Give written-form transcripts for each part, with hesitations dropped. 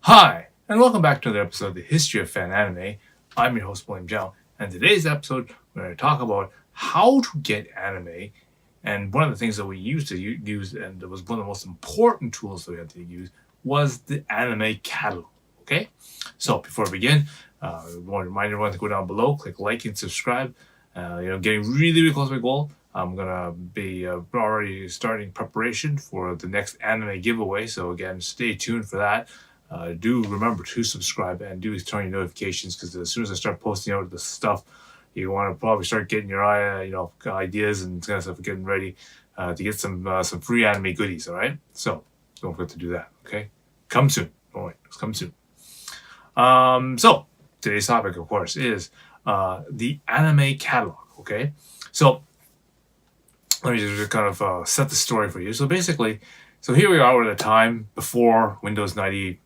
Hi, and welcome back to another episode of the History of Fan Anime. I'm your host, William Chow, and today's episode we're going to talk about how to get anime. And one of the things that we used to use, and it was one of the most important tools that we had to use, was the anime catalog. Okay, so before we begin, I want to remind everyone to go down below, click like and subscribe. Getting really, really close to my goal. I'm gonna be already starting preparation for the next anime giveaway. So again, stay tuned for that. Do remember to subscribe and do turn your notifications because as soon as I start posting out the stuff, you want to probably start getting your ideas and kind of stuff, getting ready to get some free anime goodies. All right, so don't forget to do that. Okay, come soon. All right, it's come soon. So today's topic, of course, is the anime catalog. Okay, so let me just kind of set the story for you. So basically, so here we are at a time before Windows 95.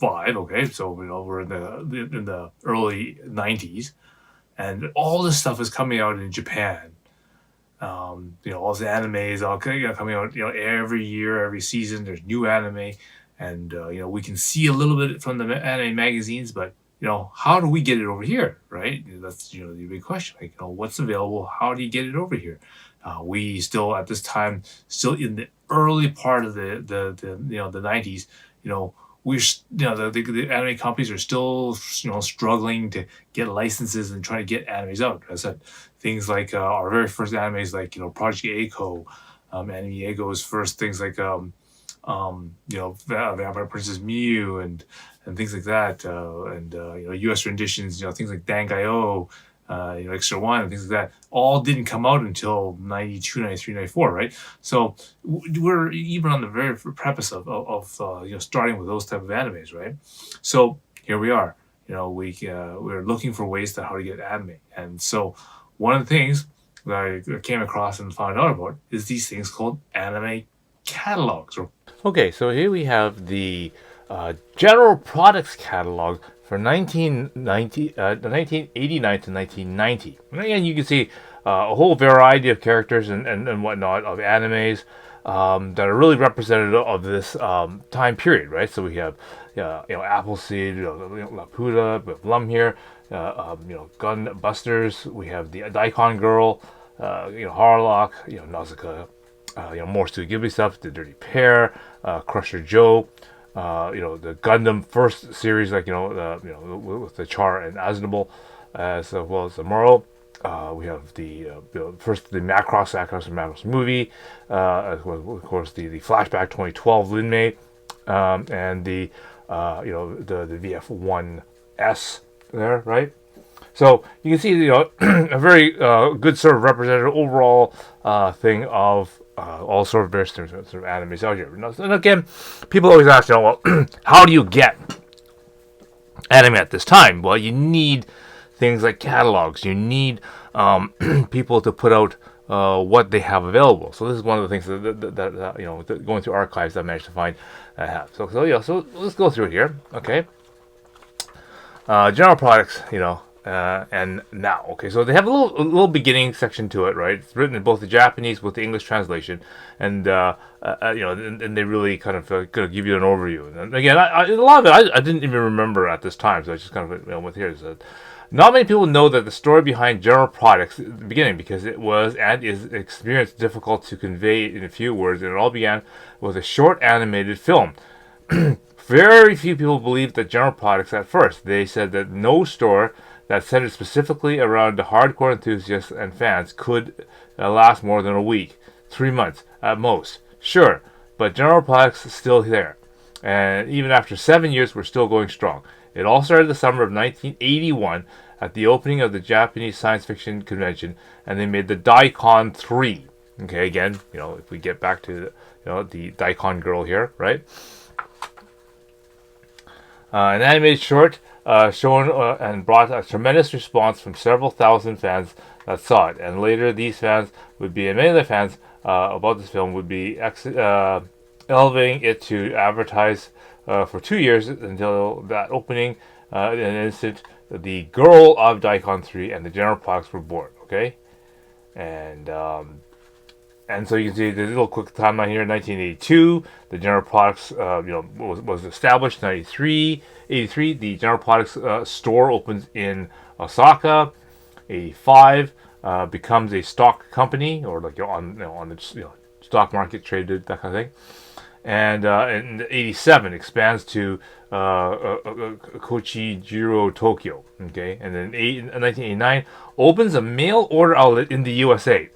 Okay, so we're in the early 90s, and all this stuff is coming out in Japan. All the animes all coming out. Every year, every season, there's new anime, and we can see a little bit from the anime magazines, but how do we get it over here, right? That's the big question. Like, what's available? How do you get it over here? We still at this time, still in the early part of the 90s. We're the anime companies are still struggling to get licenses and trying to get animes out. As I said, things like our very first animes, like Project Eiko, Anime Ego's first things like Vampire Princess Mew and things like that, U.S. renditions, things like Dangaio, Extra One and things like that, all didn't come out until 92, 93, 94, right? So we're even on the very preface of starting with those type of animes, right? So here we are. We're looking for ways to how to get anime, and so one of the things that I came across and found out about is these things called anime catalogs. Okay, so here we have the general products catalog for 1989 to 1990. And again, you can see a whole variety of characters and whatnot of animes that are really representative of this time period, right? So we have, Appleseed, Laputa, we have Lum here, Gun Busters, we have the Daikon Girl, Harlock, Nausicaa, more Studio Ghibli stuff, The Dirty Pair, Crusher Joe, the Gundam first series, like with the Char and Aznable, as well as the Moro. We have the first the Macross and Macross movie, as well as, of course, the flashback 2012 Linmei, and the the VF1S there, right? So you can see, a very good sort of representative overall thing of all sort of various sort of animes out here. And again, people always ask, well, how do you get anime at this time? Well, you need things like catalogs. You need people to put out what they have available. So this is one of the things that going through archives that I managed to find I have. So let's go through it here. Okay. General products, and now. Okay, so they have a little beginning section to it, right? It's written in both the Japanese with the English translation, and and they really kind of give you an overview. And again, a lot of it I didn't even remember at this time, so I just kind of went here. So, not many people know that the story behind General Products at the beginning, because it was and is experience difficult to convey in a few words, and it all began with a short animated film. Very few people believed that General Products at first. They said that no store that centered specifically around the hardcore enthusiasts and fans could last more than a week, 3 months at most. Sure, but General Products is still there. And even after 7 years, we're still going strong. It all started the summer of 1981 at the opening of the Japanese Science Fiction Convention, and they made the Daikon 3. Okay, again, if we get back to the Daikon girl here, right? An animated short shown and brought a tremendous response from several thousand fans that saw it. And later, these fans would be, and many of the fans about this film would be elevating it to advertise for 2 years until that opening. In an instant, the girl of Daikon 3 and the general products were born. Okay, and And so you can see the little quick timeline here. 1982, the General Products, was established. 83, the General Products store opens in Osaka. 85, becomes a stock company, or like on the stock market traded, that kind of thing. And in 87 expands to Kochijiro, Tokyo. Okay, and then 1989 opens a mail order outlet in the USA.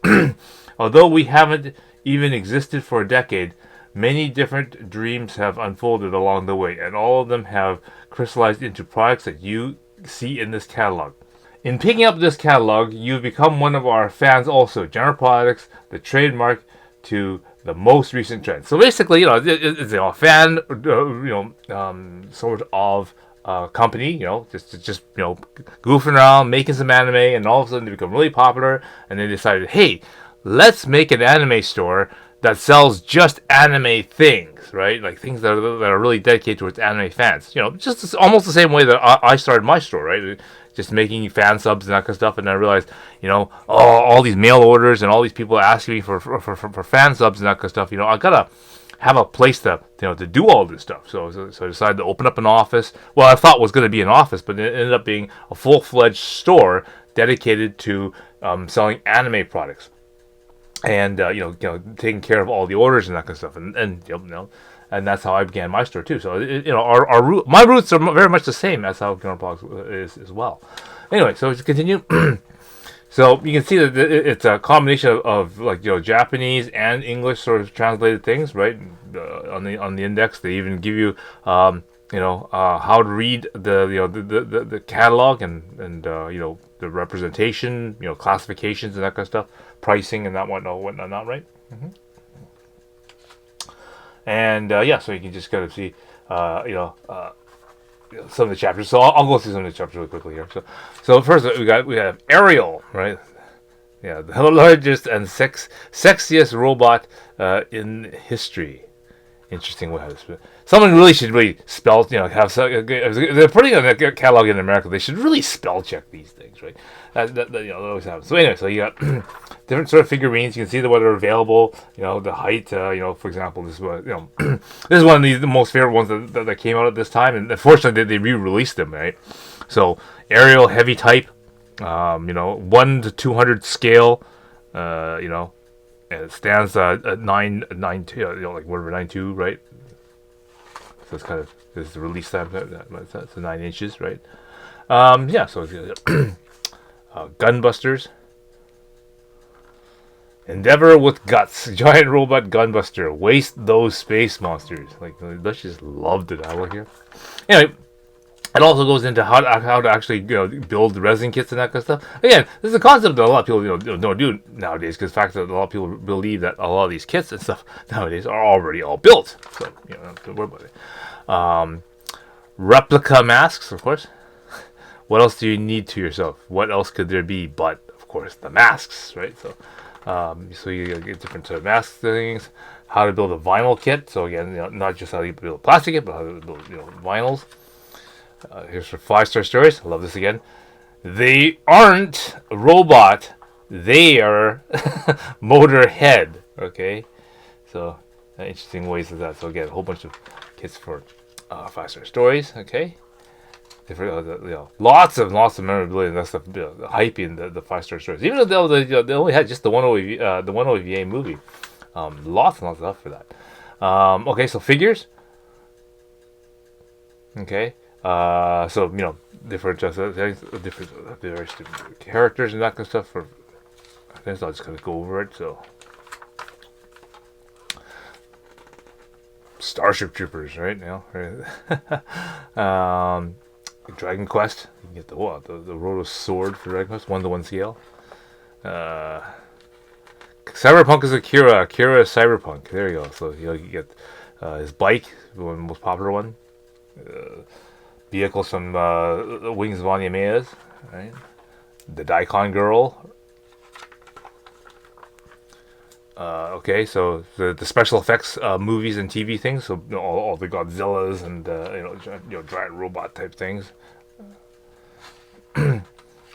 Although we haven't even existed for a decade, many different dreams have unfolded along the way, and all of them have crystallized into products that you see in this catalog. In picking up this catalog, you've become one of our fans also. General Products, the trademark to the most recent trend. So basically, it's a fan, sort of company, just goofing around, making some anime, and all of a sudden they become really popular, and they decided, hey, let's make an anime store that sells just anime things, right? Like things that are really dedicated towards anime fans. Just almost the same way that I started my store, right? Just making fan subs and that kind of stuff. And I realized, all these mail orders and all these people asking me for fan subs and that kind of stuff. I gotta have a place to do all this stuff. So I decided to open up an office. Well, I thought it was going to be an office, but it ended up being a full-fledged store dedicated to selling anime products. And taking care of all the orders and that kind of stuff, and that's how I began my store too. So my roots are very much the same as how General Products is as well. Anyway, so to continue, so you can see that it's a combination of Japanese and English sort of translated things, right? On the index, they even give you how to read the catalog and the representation, classifications and that kind of stuff, pricing and that whatnot, right? Mm-hmm. And so you can just kind of see, some of the chapters. So I'll go through some of the chapters really quickly here. So first we have Ariel, right? Yeah, the largest and sexiest robot in history. Interesting way how to spell. Someone really should spell, have they're putting on a catalog in America. They should really spell check these things, right? That always happens. So anyway, so you got different sort of figurines. You can see what are available. The height. For example, this one. This is one of the most favorite ones that came out at this time, and unfortunately they re-released them, right? So Ariel heavy type. 1 to 200 scale. And it stands at 9.2, like whatever 9.2, right? So it's kind of this is the release time. That's 9 inches, right? So it's Gunbusters. Endeavor with guts. Giant robot gunbuster. Waste those space monsters. Like Dutch just loved it. I look here. Anyway. It also goes into how to actually build resin kits and that kind of stuff. Again, this is a concept that a lot of people don't do nowadays, because the fact that a lot of people believe that a lot of these kits and stuff nowadays are already all built. So don't worry about it. Replica masks, of course. What else do you need to yourself? What else could there be but, of course, the masks, right? So you get different sort of mask things. How to build a vinyl kit. So again, not just how you build a plastic kit, but how to build vinyls. Here's for 5-star stories. I love this again. They aren't a robot. They are motor head. Okay, so interesting ways of that. So again, a whole bunch of kits for 5-star stories. Okay, different, lots of memorability and that stuff. Hyping the 5-star stories. Even though they only had just the one OVA movie. Lots and lots of stuff for that. Okay, so figures. Okay. Different things, different various characters and that kind of stuff. I guess I'll just kind of go over it. So, Starship Troopers, right now, Dragon Quest. You can get the Roto sword for Dragon Quest, 1-to-1 scale. Cyberpunk is Akira. Akira is Cyberpunk. There you go. So you get his bike, the most popular one. Vehicles from Wings of Onimeas, right? The Daikon Girl. Okay, so the special effects movies and TV things. So all the Godzillas and giant robot type things.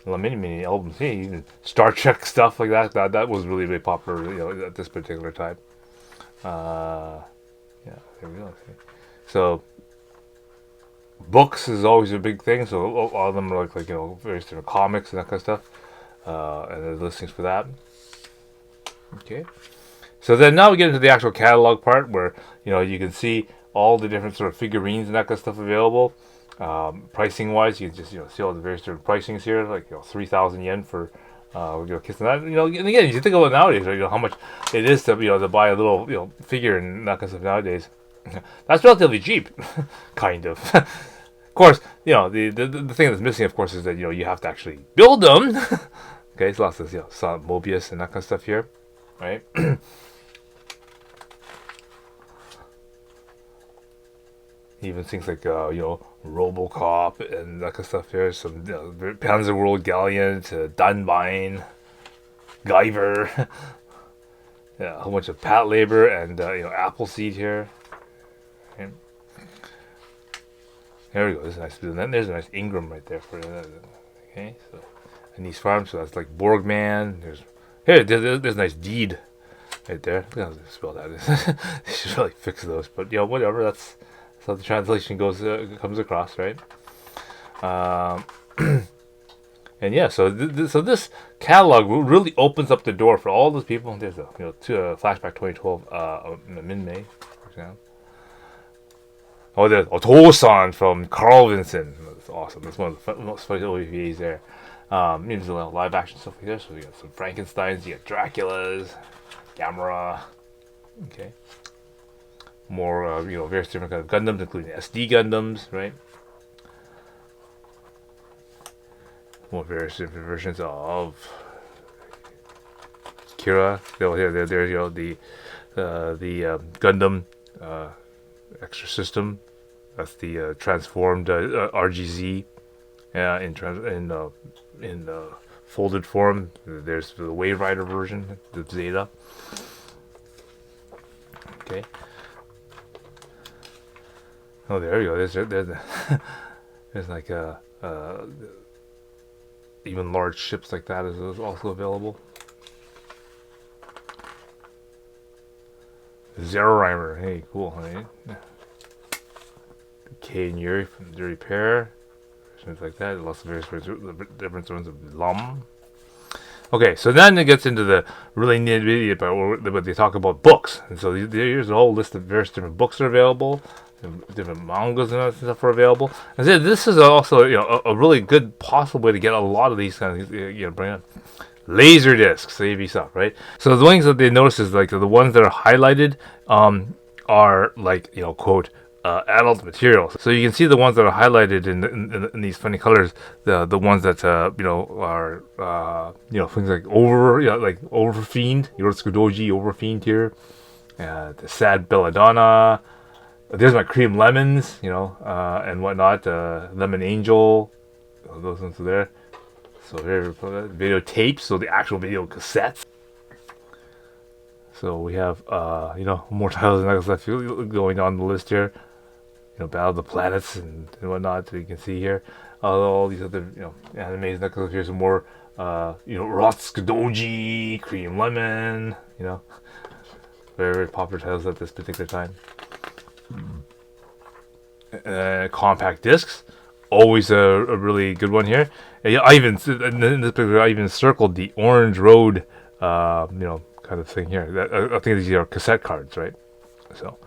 mini albums. Hey, even Star Trek stuff like that. That was really popular, at this particular time. Yeah, there we go. So books is always a big thing. So a lot of them are like various different comics and that kind of stuff. And there's listings for that. Okay. So then now we get into the actual catalog part where you can see all the different sort of figurines and that kind of stuff available. Pricing wise, you can just see all the various different pricings here, like 3,000 yen for kissing that. And again, you think about it nowadays, right? How much it is to to buy a little figure and that kind of stuff nowadays. That's relatively cheap, kind of. Of course, the thing that's missing, of course, is that you have to actually build them. Okay, so lots of Sonic Mobius and that kind of stuff here, right? Even things like RoboCop and that kind of stuff here. Some Panzer World Gallant, Dunbine, Guyver. Yeah, a whole bunch of Patlabor and Appleseed here. Okay. There we go. This is nice. And then there's a nice Ingram right there for that. Okay, so and these farms. So that's like Borgman. There's a nice Deed right there. Look how to spell that. They should really fix those. But whatever. That's how the translation comes across, right? And yeah, so this catalog really opens up the door for all those people. There's a flashback 2012 Min-May, for example. Oh, there's Otosan from Carl Vincent. That's awesome. That's one of the most funny OVAs there. There's a lot of live action stuff like this. So we got some Frankensteins, you got Draculas, Gamera. Okay. More, various different kind of Gundams, including SD Gundams, right? More various different versions of Kira. There's the Gundam Extra System. That's the transformed RGZ. In folded form. There's the Wave Rider version, the Zeta. Okay. Oh, there you go. There's like even large ships like that is also available. Zero Rhymer, hey, cool, right? Kay and Yuri from the Dirty Pair, things like that. Lots of various different sorts of Lum. Okay, so then it gets into the really nitty-gritty part where they talk about books, and so here's a whole list of various different books that are available. Different mangas and other stuff are available. And so this is also a really good possible way to get a lot of these kind of bring up laser discs, AV stuff, right? So the things that they notice is like the ones that are highlighted are like quote adult material. So you can see the ones that are highlighted in these funny colors, the ones that are things like Overfiend, Yorotsukudoji, Overfiend here, the Sad Belladonna. There's my Cream Lemons, and whatnot. Lemon Angel, those ones are there. So here, video tapes, so the actual video cassettes. So we have, more titles and that stuff going on the list here. Battle of the Planets and whatnot. So you can see here all these other, animes. That goes here's some more, Rotsukudoji, Cream Lemon. Very popular titles at this particular time. Compact discs, always a really good one here. I even circled the Orange Road, kind of thing here. I think these are cassette cards, right? So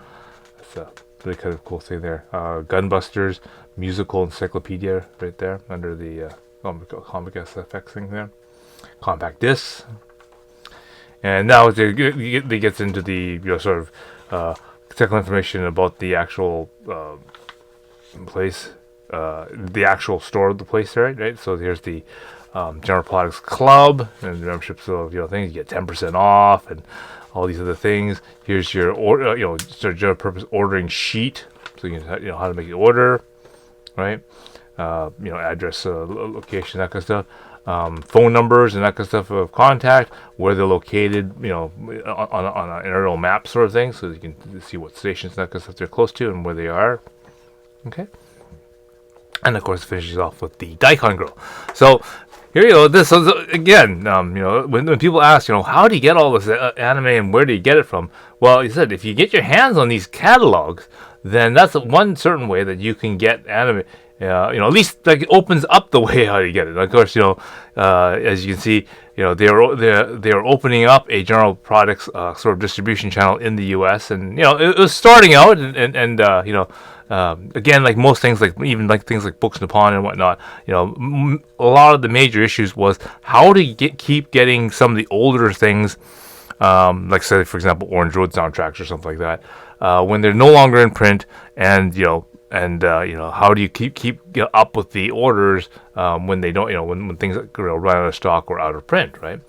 that's a really kind of cool thing there. Gunbusters musical encyclopedia right there under the comic SFX thing there. Compact discs, and now it gets into the sort of technical information about the actual place, the actual store of the place, right? So here's the General Products Club and memberships of things. You get 10% off and all these other things. Here's your sort of general purpose ordering sheet, so you can how to make the order, right? Address, location, that kind of stuff. Phone numbers and that kind of stuff of contact, where they're located, on an aerial map sort of thing, so you can see what stations and that kind of stuff they're close to and where they are. Okay. And of course, it finishes off with the Daikon Grill. So, here you go. This is, again, when people ask, how do you get all this anime and where do you get it from? Well, you said if you get your hands on these catalogs, then that's one certain way that you can get anime. At least like it opens up the way how you get it. Of course, as you can see, they're opening up a general products sort of distribution channel in the U.S. and it was starting out and again, like most things, like even like things like Books Nippon and whatnot, a lot of the major issues was how to keep getting some of the older things, like say for example Orange Road soundtracks or something like that, when they're no longer in print, and how do you keep up with the orders when they don't, when things run out of stock or out of print, right?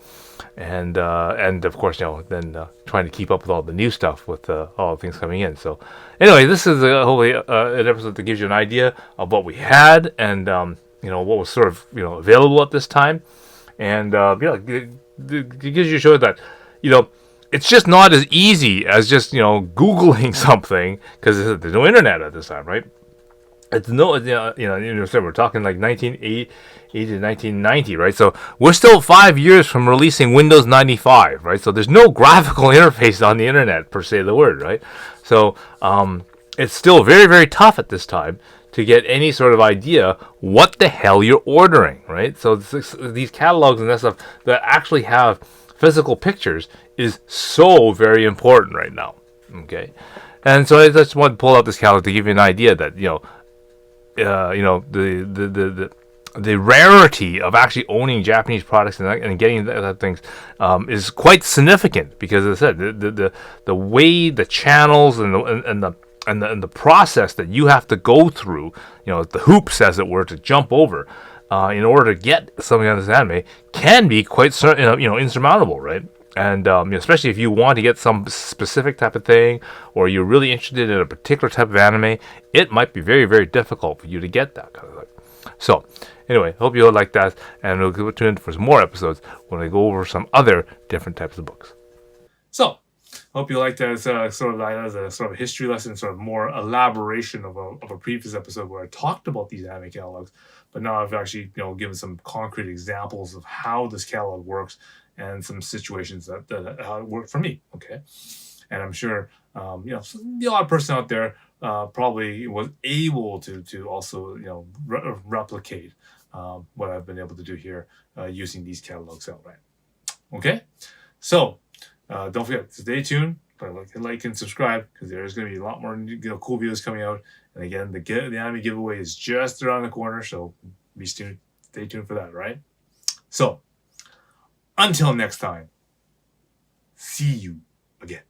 And of course, then trying to keep up with all the new stuff with all the things coming in. So anyway, this is hopefully an episode that gives you an idea of what we had and what was sort of available at this time, and it gives you a show that it's just not as easy as just Googling something, because there's no internet at this time, right? It's no, so we're talking like 1980 to 1990, right? So we're still 5 years from releasing Windows 95, right? So there's no graphical interface on the internet per se, the word, right? So it's still very, very tough at this time to get any sort of idea what the hell you're ordering, right? So these catalogs and that stuff that actually have physical pictures is so very important right now, okay? And so I just want to pull out this catalog to give you an idea that the rarity of actually owning Japanese products and getting that things is quite significant, because as I said, the way the channels and the process that you have to go through, the hoops as it were to jump over in order to get something on this anime can be quite insurmountable, right? And especially if you want to get some specific type of thing, or you're really interested in a particular type of anime, it might be very, very difficult for you to get that kind of thing. So anyway, hope you all like that, and we'll tune in for some more episodes when I go over some other different types of books. So hope you liked that as a sort of history lesson, sort of more elaboration of a previous episode where I talked about these anime catalogs, but now I've actually given some concrete examples of how this catalog works and some situations that how it worked for me. Okay, and I'm sure the odd person out there probably was able to also replicate what I've been able to do here using these catalogs outright. Okay, so don't forget to stay tuned. Like and subscribe, because there's going to be a lot more cool videos coming out. And again, the anime giveaway is just around the corner, so stay tuned for that, right? So until next time, see you again.